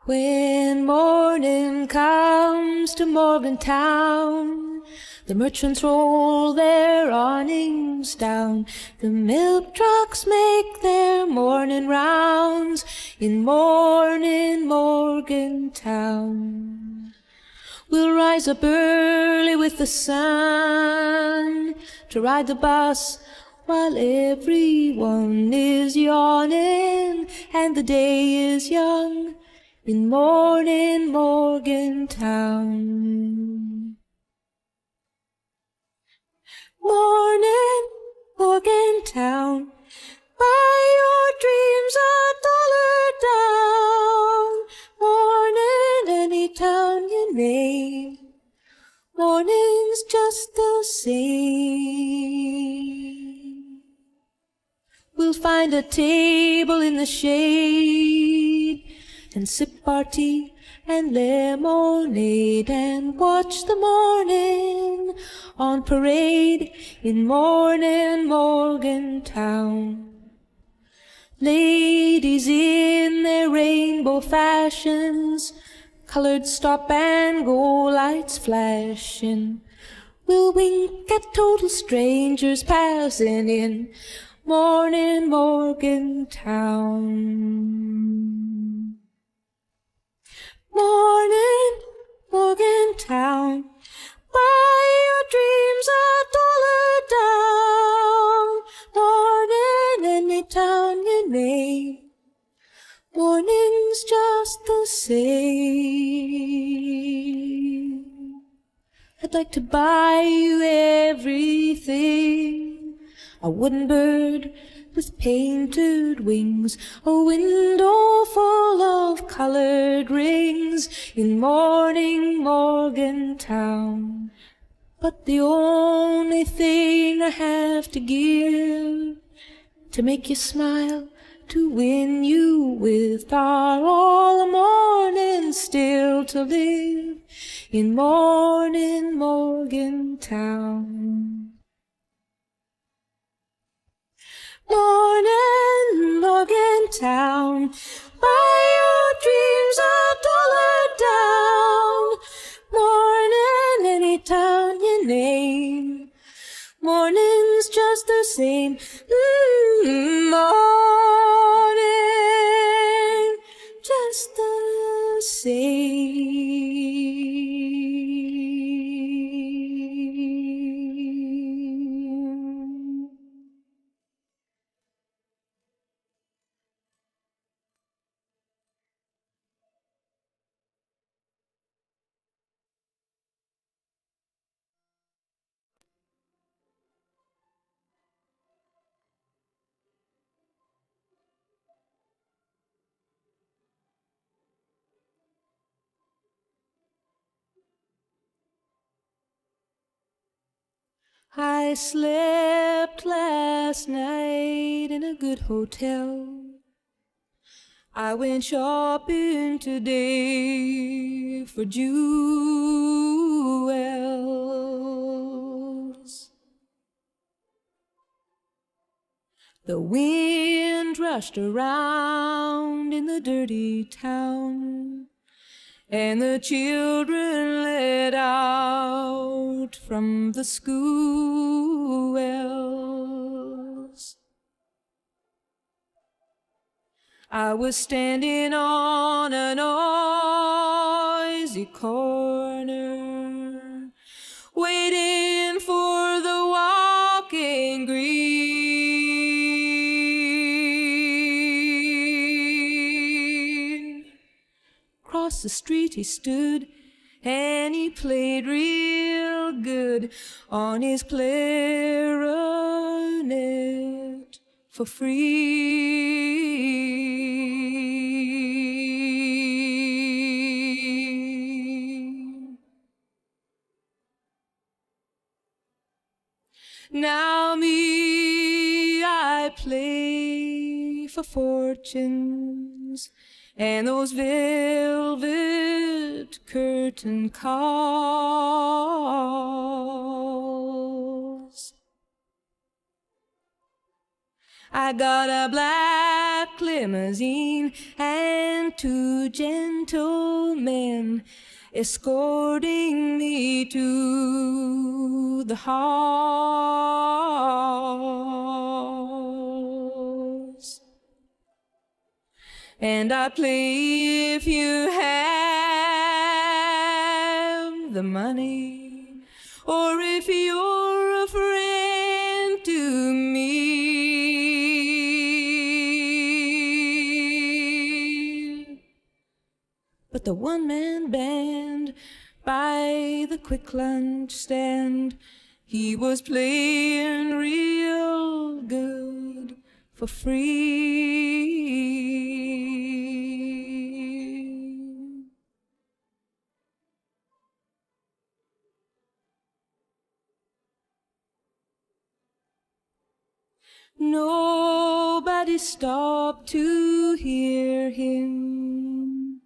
When morning comes to Morgantown, the merchants roll their awnings down. The milk trucks make their morning rounds in morning Morgantown. We'll rise up early with the sun to ride the bus while everyone is yawning and the day is young in morning Morgantown. Morning Morgantown, buy your dreams $1 down. Morning any town you name, morning's just the same. We'll find a table in the shade and sip our tea and lemonade and watch the morning on parade in morning Morgantown. Ladies in their rainbow fashions, colored stop and go lights flashing, will wink at total strangers passing in morning Morgantown. Morning Morgantown, buy your dreams $1 down. Morning any town you name, morning's just the same. I'd like to buy you everything, a wooden bird with painted wings, a window full of colored rings in morning Morgantown. But the only thing I have to give to make you smile, to win you with, are all the mornings still to live in morning Morgantown. Morning Morgantown, buy your dreams $1 down. Morning any town you name, morning's just the same. Morning just the same. I slept last night in a good hotel. I went shopping today for jewels. The wind rushed around in the dirty town, and the children let out from the school wells. I was standing on a noisy corner, waiting for the walking green. Across the street he stood, and he played real good on his clarinet for free. Now me, I play for fortunes and those velvet curtain calls. I got a black limousine and 2 gentlemen escorting me to the house. And I play if you have the money, or if you're a friend to me. But the one-man band by the quick lunch stand, he was playing real good for free. Nobody stopped to hear him,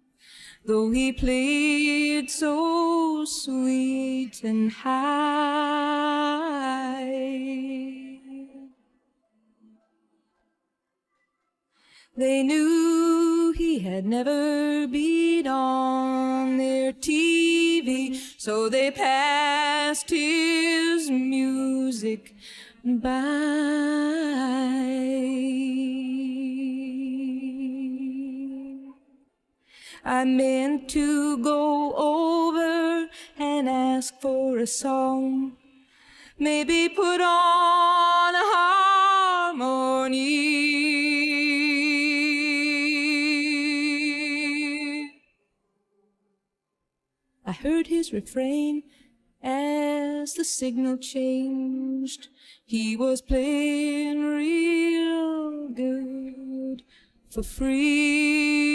though he played so sweet and high. They knew he had never been on their TV, so they passed his music by. I meant to go over and ask for a song, maybe put on a harmony. I heard his refrain as the signal changed. He was playing real good for free.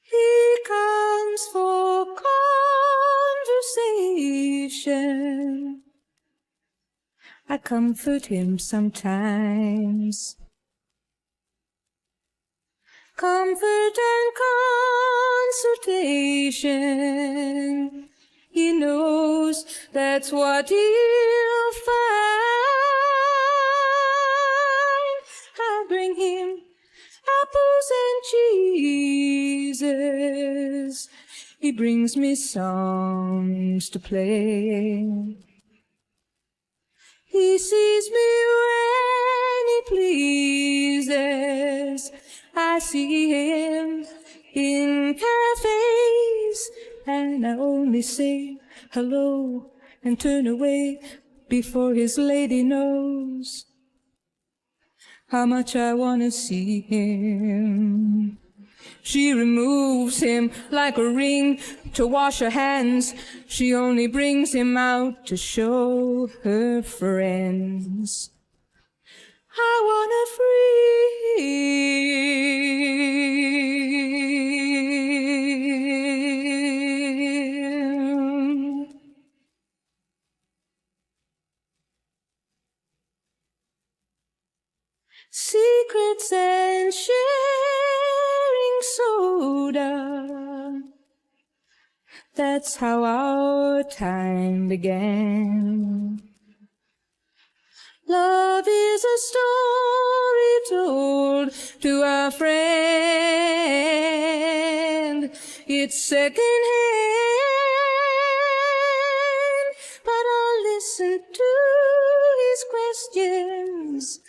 He comes for conversation. I comfort him sometimes. Comfort and consultation. He knows that's what he'll find. I bring him apples and cheeses. He brings me songs to play. He sees me when he pleases. I see him in cafes, and I only say hello and turn away before his lady knows how much I want to see him. She removes him like a ring to wash her hands. She only brings him out to show her friends. I wanna free him. Secrets and sharing soda. That's how our time began. Love is a story told to a friend. It's secondhand, but I'll listen to his questions.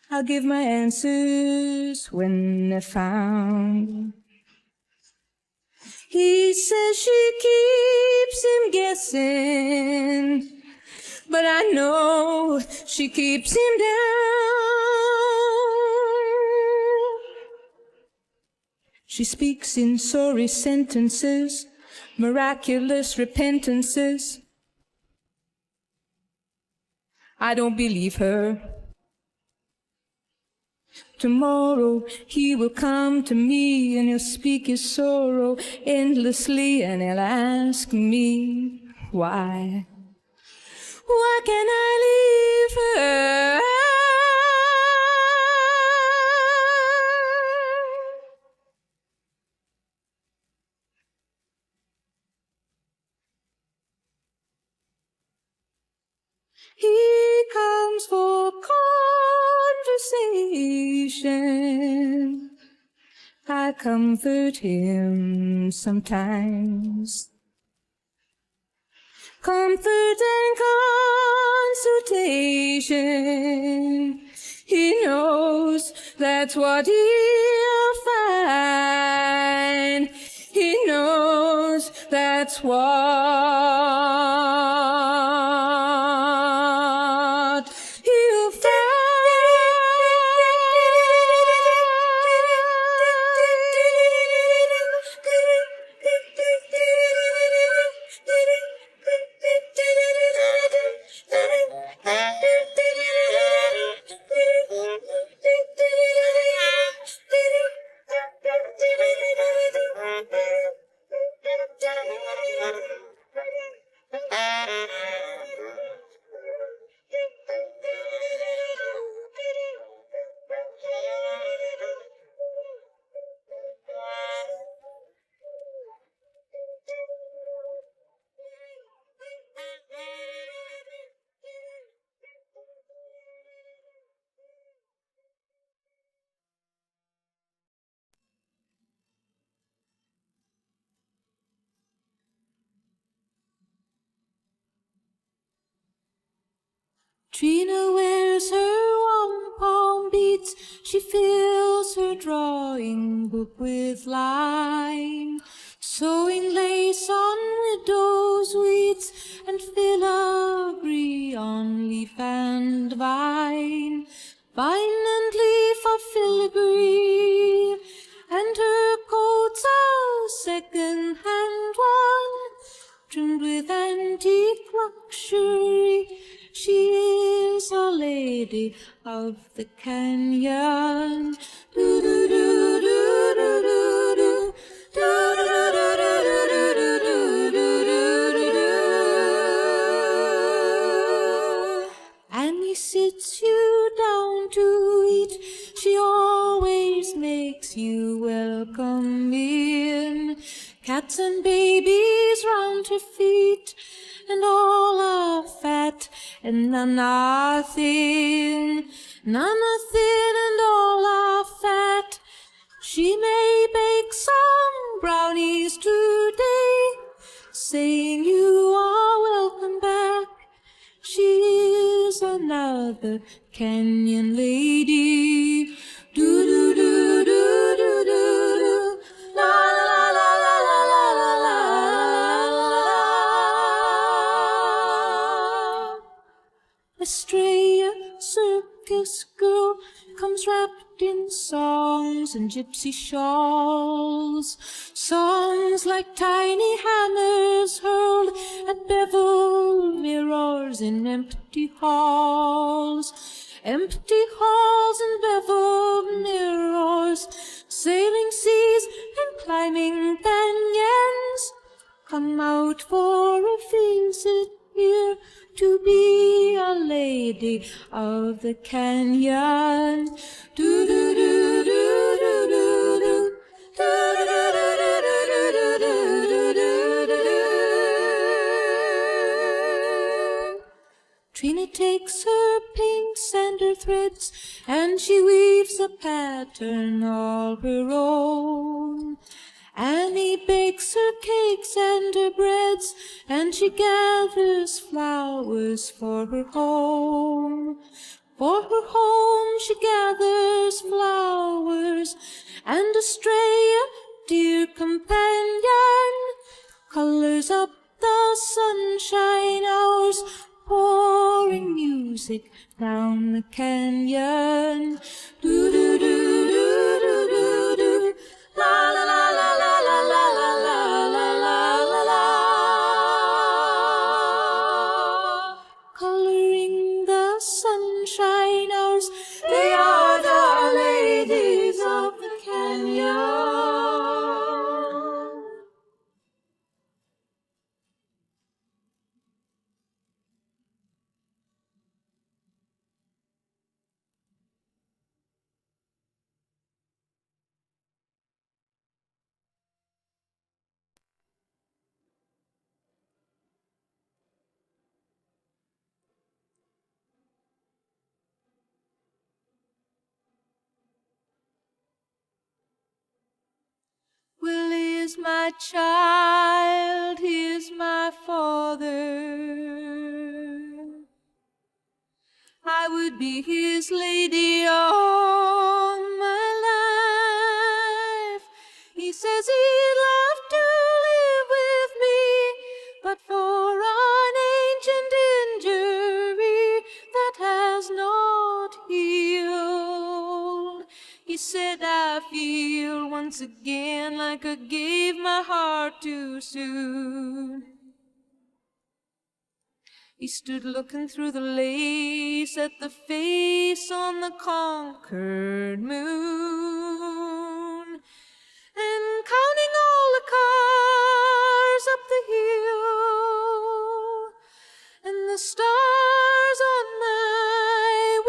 I'll give my answers when they're found. He says she keeps him guessing, but I know she keeps him down. She speaks in sorry sentences, miraculous repentances. I don't believe her. Tomorrow he will come to me and he'll speak his sorrow endlessly, and he'll ask me why. Why can't I leave her? He comes for conversation. I comfort him sometimes. Comfort and consultation. He knows that's what he'll find. He knows that's what he'll find. Trina wears her wampum beads, she fills her drawing book with line, sewing lace on widow's weeds and filigree on leaf and vine, vine and leaf of filigree, and her coat's a second-hand one, trimmed with antique luxury. She is a lady of the canyon. Do do do do do do do. Do do do do do do do do do. And he sits you down to eat. She always makes you welcome in. Cats and babies round her feet, and all are fat, and none are thin. None are thin, and all are fat. She may bake some brownies today, saying you are welcome back. She is another canyon lady. Do do do do do do do. La la la la la la la la la. Estrella, circus girl, comes wrapped in songs and gypsy shawls, songs like tiny hammers hurled at beveled mirrors in empty halls, empty halls and beveled mirrors, sailing seas and climbing canyons, come out for a visit here to be a lady of the canyon. Do do do do do do do. Do do do do do do do do do. Trina takes her pinks and her threads, and she weaves a pattern all her own. Annie bakes her cakes and her breads, and she gathers flowers for her home. For her home she gathers flowers, and Estrella, dear companion, hours up the sunshine hours, pouring music down the canyon. Do do do do do do do. La la la la la la la la la la la la. Coloring the sunshine hours, they are the ladies of the canyon. Willy is my child, he is my father. I would be his lady all my life. He says he'd love to live with me, but for an ancient injury that has not healed. He said, I feel once again like I gave my heart too soon. He stood looking through the lace at the face on the conquered moon, and counting all the cars up the hill, and the stars on my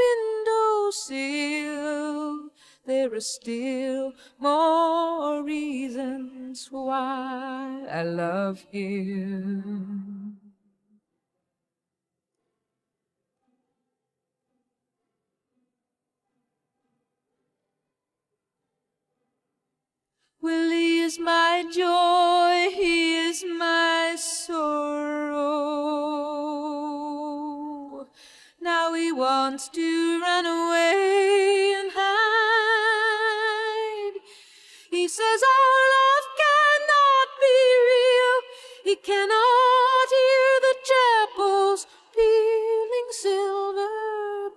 windowsill. There are still more reasons why I love him. Willy is my joy, he is my sorrow. Now he wants to run away and hide. He says our love cannot be real. He cannot hear the chapels pealing silver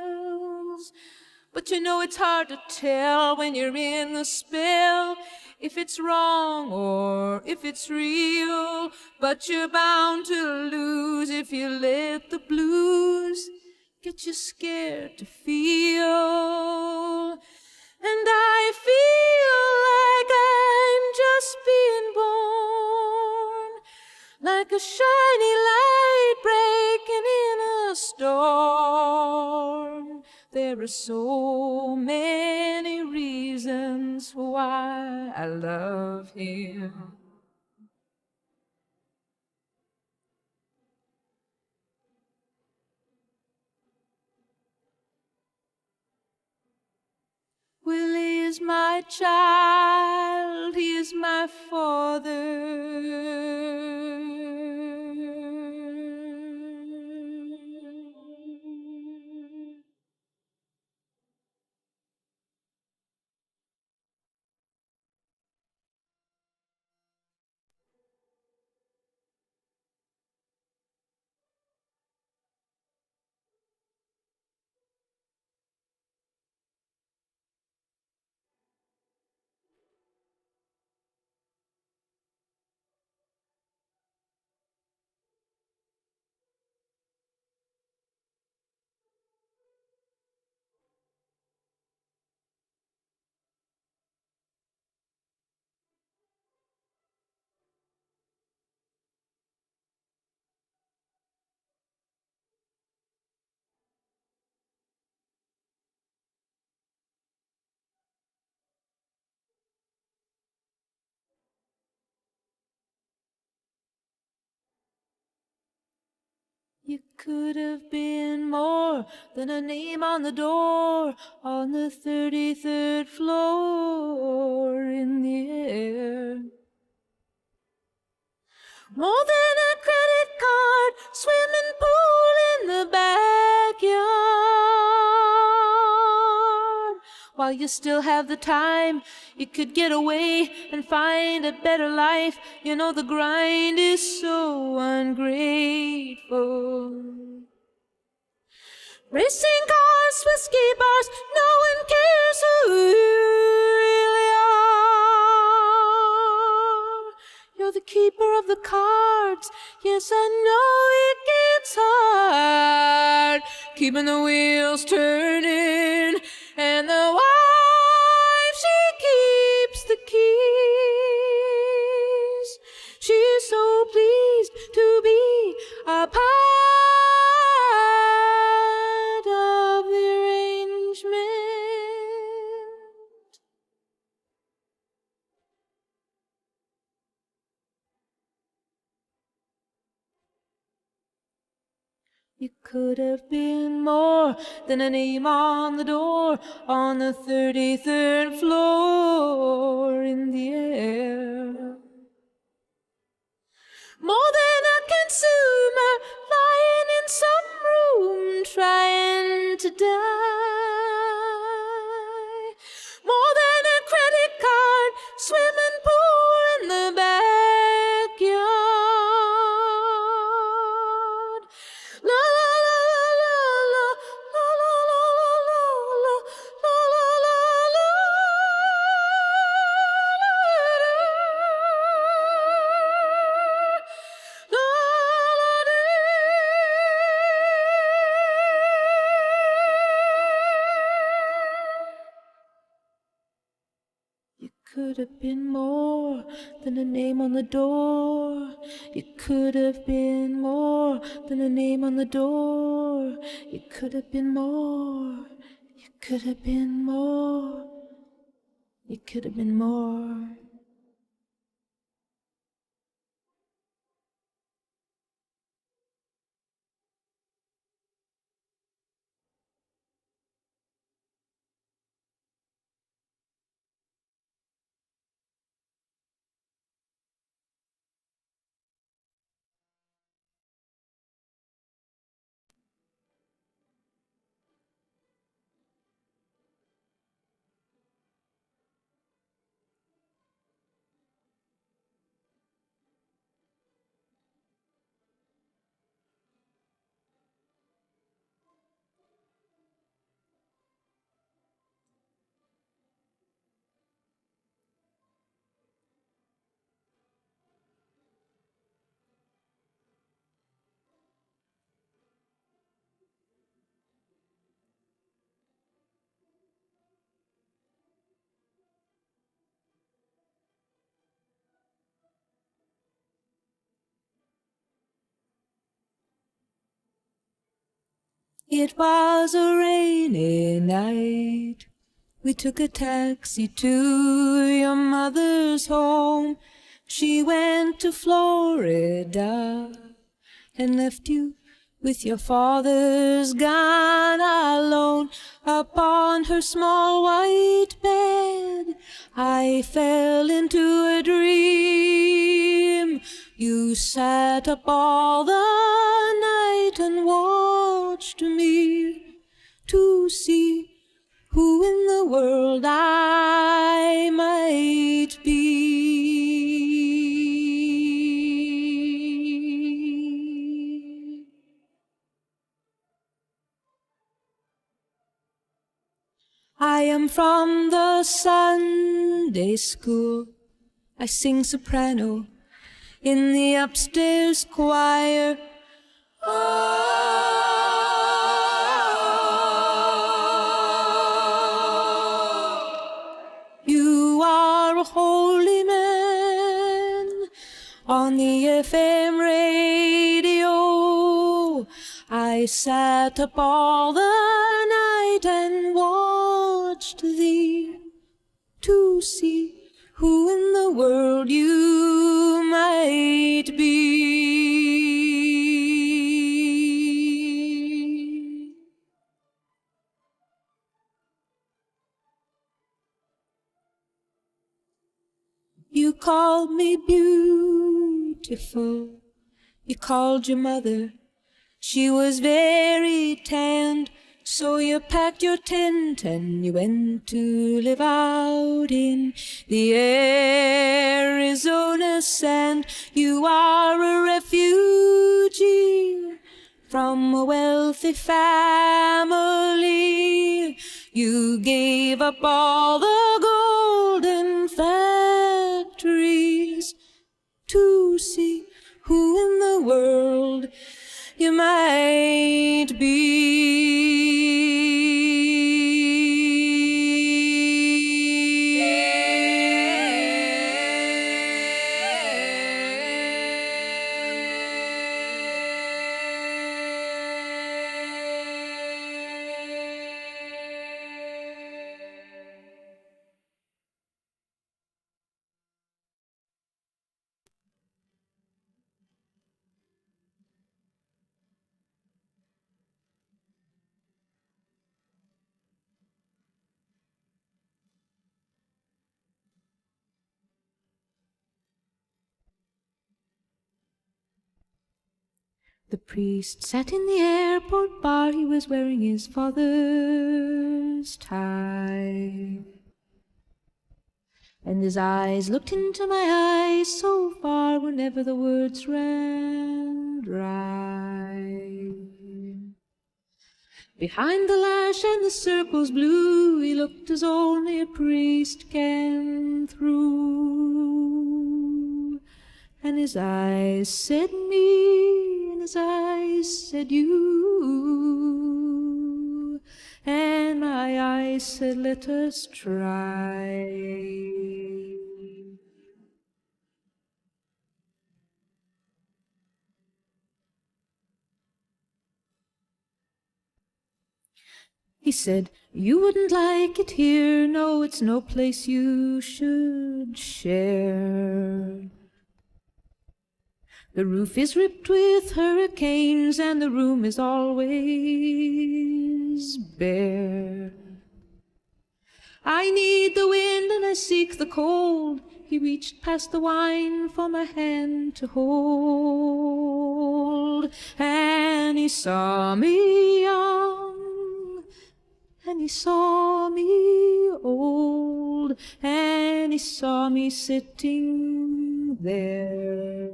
bells. But you know it's hard to tell when you're in the spell if it's wrong or if it's real. But you're bound to lose if you let the blues get you scared to feel. And I feel like I'm just being born, like a shiny light breaking in a storm. There are so many reasons why I love him. Willy is my child, he is my father. You could have been more than a name on the door on the 33rd floor in the air. More than a credit card, swimming pool in the backyard. while you still have the time. You could get away and find a better life. You know the grind is so ungrateful. Racing cars, whiskey bars, no one cares who you really are. You're the keeper of the cards. Yes, I know it gets hard, keeping the wheels turning, and the wife, she keeps the keys. She's so pleased to be a part of the arrangement. You could have been more than a name on the door, on the 33rd floor in the air. More than a consumer lying in some room trying to die. More than a credit card, swimming pool in the backyard. La la la la la la la la la la la la la la. You could have been more than a name on the door. You could have been more than a name on the door. You could have been more. You could have been more. You could have been more. It was a rainy night. We took a taxi to your mother's home. She went to Florida and left you with your father's gun alone. Upon her small white bed I fell into a dream. You sat up all the night and watched me to see who in the world I might be. I am from the Sunday school. I sing soprano in the upstairs choir. You are a holy man on the FM radio. I sat up all the night and watched thee to see who in the world you might be. You called me beautiful. You called your mother. She was very tanned, So you packed your tent and you went to live out in the Arizona sand. You are a refugee from a wealthy family. You gave up all the golden factories to see who in the world you might be. The priest sat in the airport bar. He was wearing his father's tie, and his eyes looked into my eyes so far whenever the words ran dry. Behind the lash and the circles blue, he looked as only a priest can through. And his eyes said me, and his eyes said you, and my eyes said let us try. He said, you wouldn't like it here, no, it's no place you should share. The roof is ripped with hurricanes, and the room is always bare. I need the wind and I seek the cold. He reached past the wine for my hand to hold, and he saw me young, and he saw me old, and he saw me sitting there.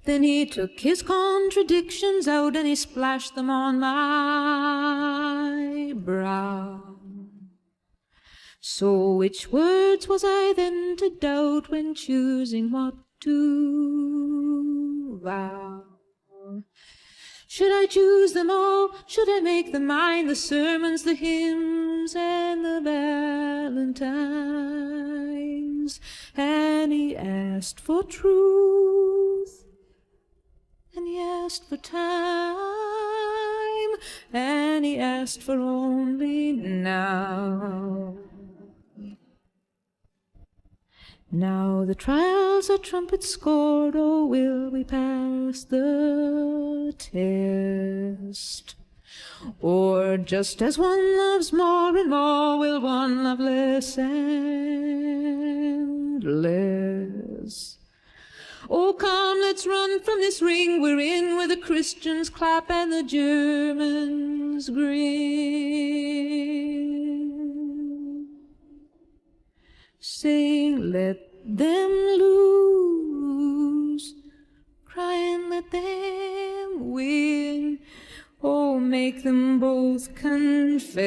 Then he took his contradictions out and he splashed them on my brow. So which words was I then to doubt when choosing what to vow? Should I choose them all? Should I make them mine? The sermons, the hymns, and the valentines? And he asked for truth, and he asked for time, and he asked for only now. Now the trials are trumpets scored, oh, will we pass the test? Or just as one loves more and more, will one love less and less? Oh, come, let's run from this ring we're in, where the Christians clap and the Germans grin, saying, let them lose, crying, let them win. Oh, make them both confess.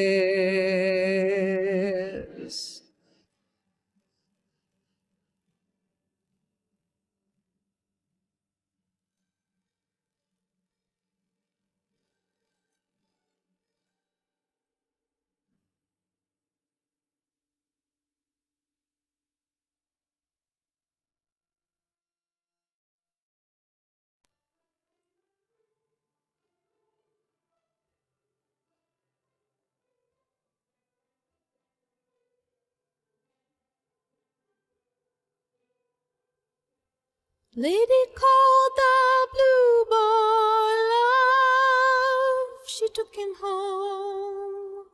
Lady called the blue boy love. She took him home,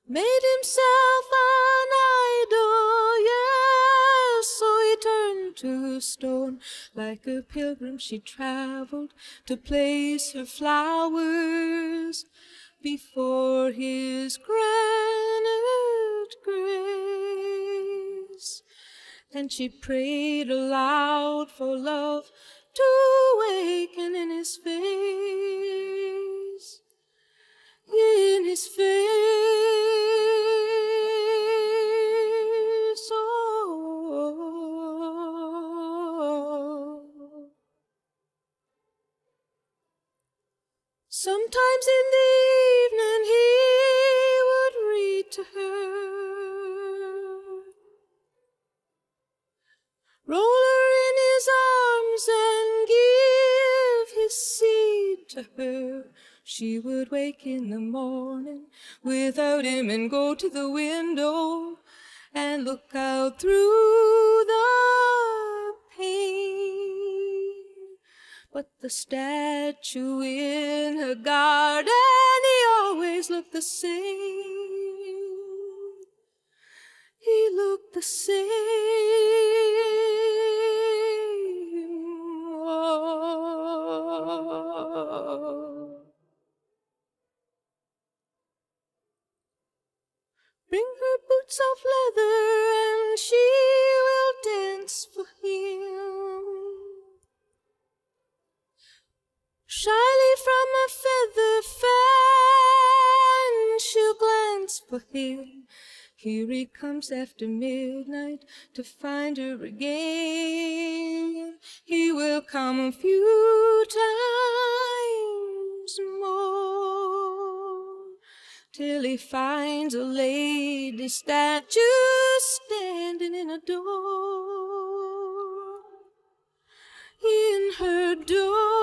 made himself an idol, to stone. Like a pilgrim she traveled to place her flowers before his granite grace. And she prayed aloud for love to awaken in his face, in his face. Oh. Sometimes in the evening he would read to her, roll her in his arms and give his seed to her. She would wake in the morning without him and go to the window and look out through the pane. But the statue in her garden, he always looked the same. He looked the same. Oh. Bring her boots of leather and she will dance for him. Shyly from a feather fan she'll glance for him. Here he comes after midnight to find her again. He will come a few times more till he finds a lady statue standing in a door, in her door.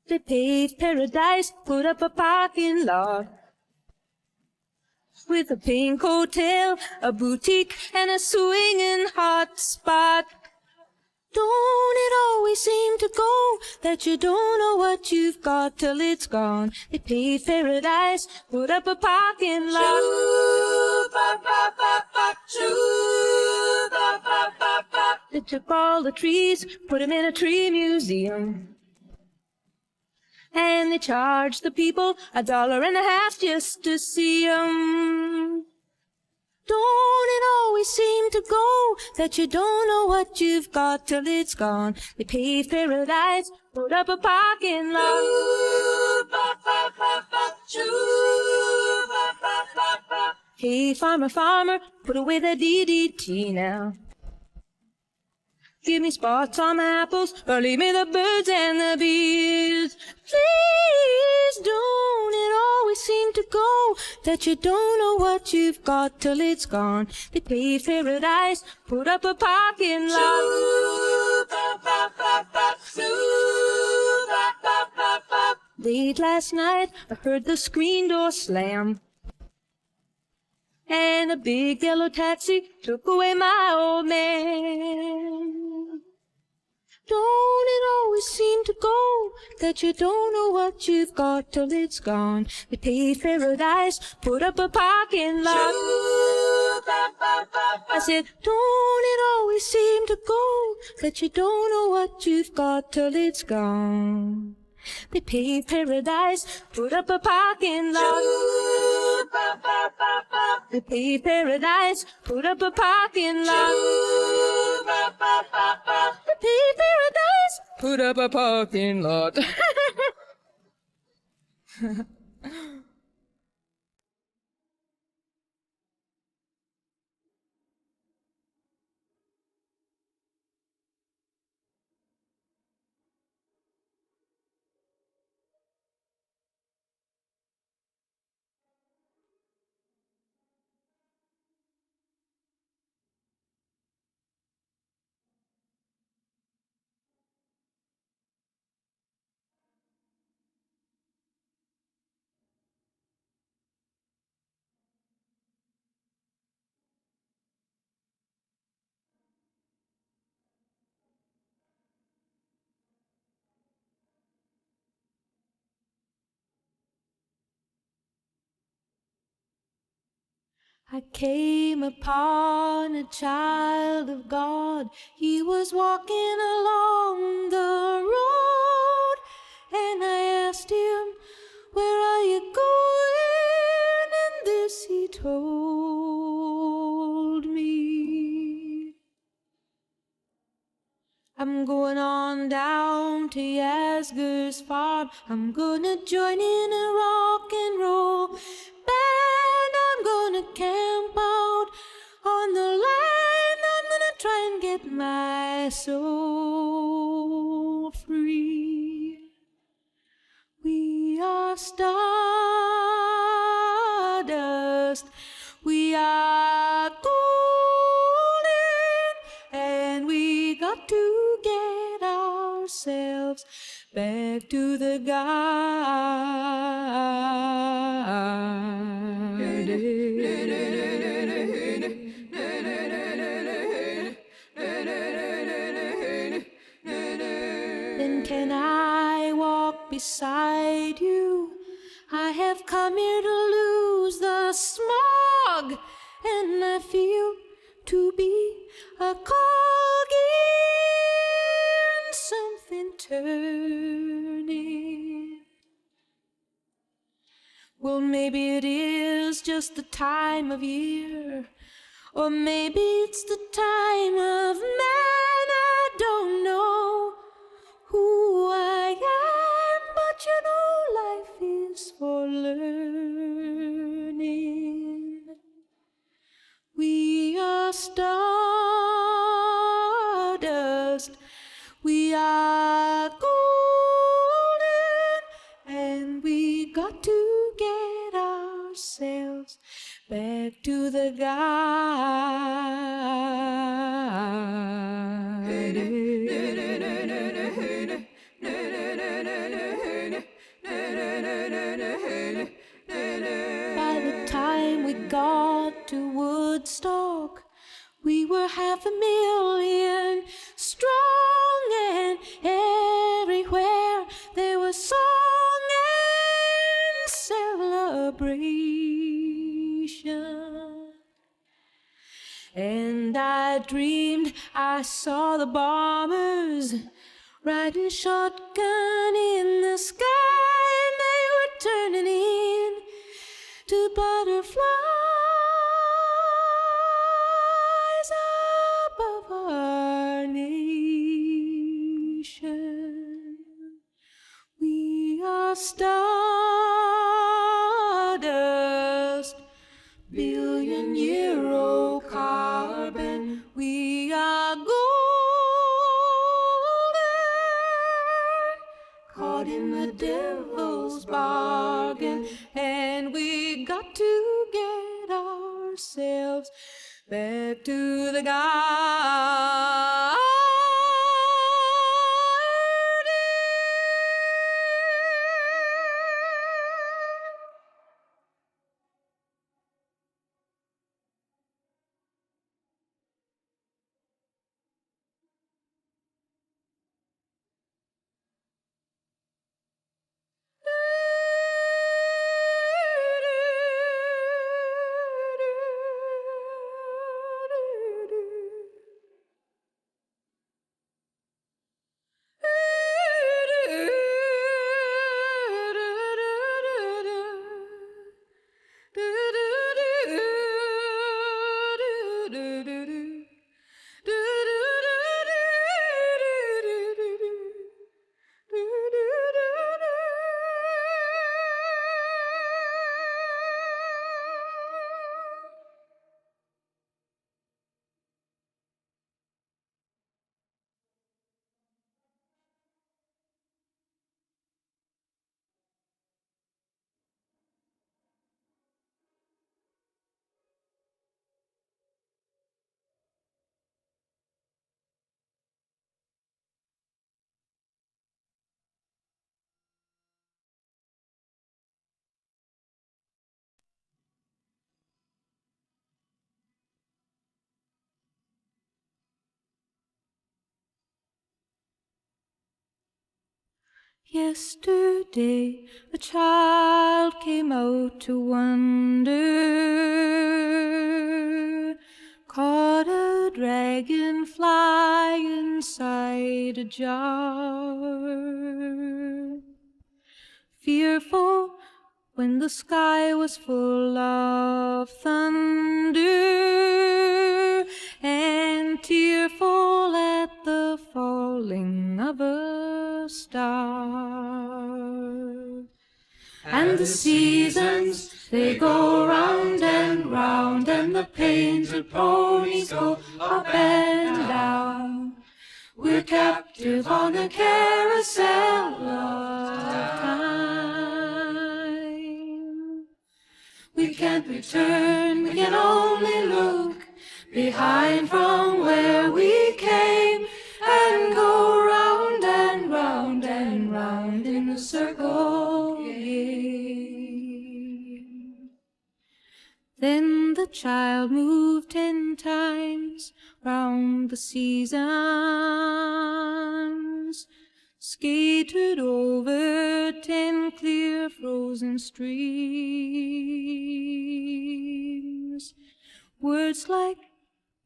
They paved paradise, put up a parking lot with a pink hotel, a boutique, and a swinging hot spot. Don't it always seem to go that you don't know what you've got till it's gone? They paved paradise, put up a parking lot. They took all the trees, put them in a tree museum. And they charged the people $1.50 just to see 'em. Don't it always seem to go that you don't know what you've got till it's gone? They paved paradise, put up a parking lot. Hey, farmer, farmer, put away the DDT now. Give me spots on my apples, or leave me the birds and the bees. Please, don't it always seem to go that you don't know what you've got till it's gone? They paved paradise, put up a parking lot. Late last night, I heard the screen door slam, and a big yellow taxi took away my old man. Don't it always seem to go that you don't know what you've got till it's gone? They paved paradise, put up a parking lot. I said, don't it always seem to go that you don't know what you've got till it's gone? They paved paradise, put up a parking lot. They paved paradise, put up a parking lot. They paved paradise, put up a parking lot. I came upon a child of God. He was walking along the road, and I asked him, "Where are you going?" And this he told me: "I'm going on down to Yasgur's farm. I'm gonna join in a rock and roll band. I'm gonna camp out on the land. I'm gonna try and get my soul free. We are stardust. We are golden, and we got to get ourselves back to the garden." Then can I walk beside you? I have come here to lose the smog, and I feel to be a cog in something turning. Well, maybe it is just the time of year, or maybe it's the time of man. I don't know who I am, but you know life is for learning. We are stardust. We are golden, and we got to get ourselves back to the garden. By the time we got to Woodstock, we were 500,000 strong, and everywhere there was song and celebration. And I dreamed I saw the bombers riding shotgun in the sky, and they were turning in to butterflies above our nation. We are stardust, billion-year-old carbon. We are golden, caught in the devil's bargain, and we got to get ourselves back to the garden. Yesterday a child came out to wonder dragonfly inside a jar. Fearful when the sky was full of thunder, and tearful at the falling of a star. And the seasons, they go round and round, and the painted ponies go up and down. We're captive on a carousel of time. We can't return, we can only look behind from where we came, and go round and round and round in a circle again. Then the child moved 10 times round the seasons, skated over 10 clear frozen streams. Words like,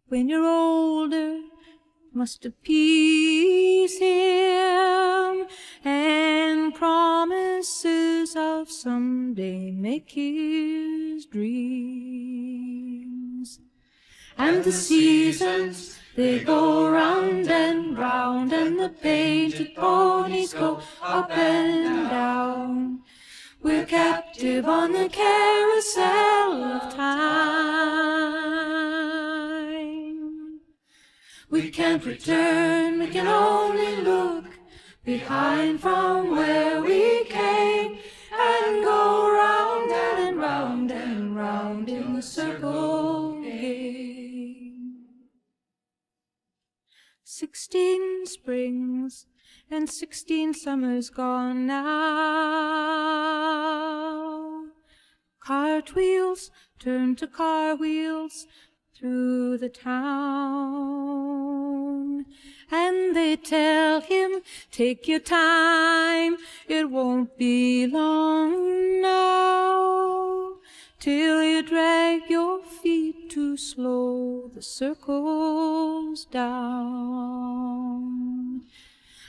when you're older, must appease him, and promises of someday make his dreams. And the seasons, they go round and round, and the painted ponies go up and down. We're captive on the carousel of time. We can't return, we can only look behind from where we came, and go round and round and round in the circle again. 16 springs and 16 summers gone now. Cartwheels turn to car wheels through the town, and they tell him, take your time, it won't be long now, till you drag your feet too slow the circles down.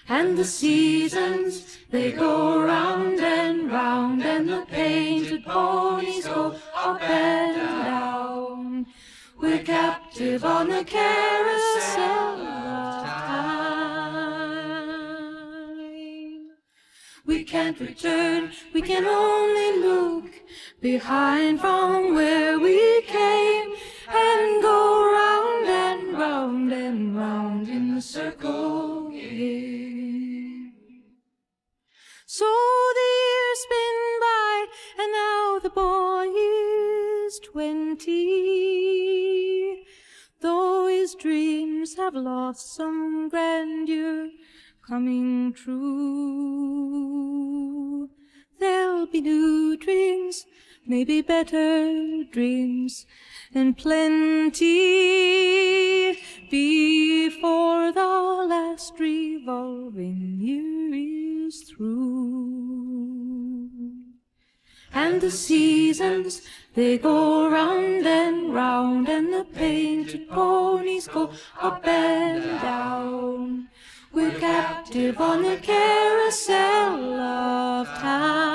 And the seasons, they go round and round, and the painted ponies go up and down. We're captive on the carousel of time. We can't return, we can only look behind from where we came, and go round and round and round in the circle again. So the years spin by, and now the boy is 20. Though his dreams have lost some grandeur coming true, there'll be new dreams, maybe better dreams, and plenty before the last revolving year is through. And the seasons, they go round and round, and the painted ponies go up and down. We're captive on the carousel of time.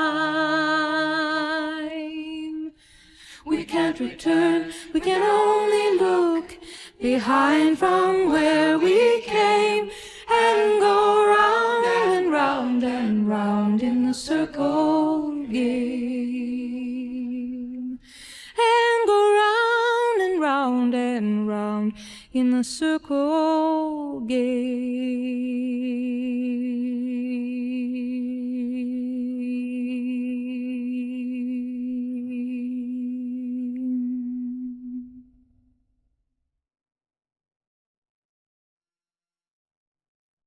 We can't return, we can only look behind from where we came, and go round and round and round in the circle again. And go round and round and round in the circle again.